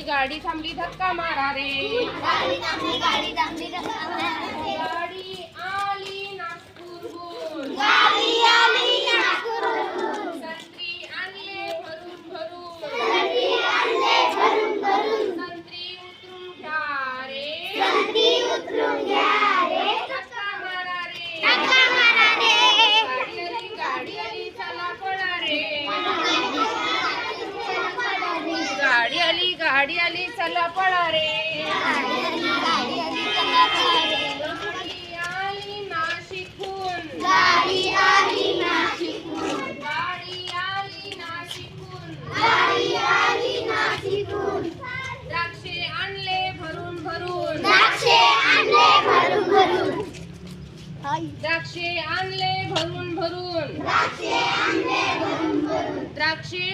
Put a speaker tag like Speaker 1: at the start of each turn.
Speaker 1: गाडी थांबली धक्का मारा रे. गाडी आली नागपूरहून. संत्री आणले भरून भरून. संत्री उतरून घ्या रे. धक्का मारा रे. गाडी आली चला पळा रे. गाडी आली चला पळा रे. गाडी आली नाशिकहून. द्राक्षे आणले भरून भरून. द्राक्षे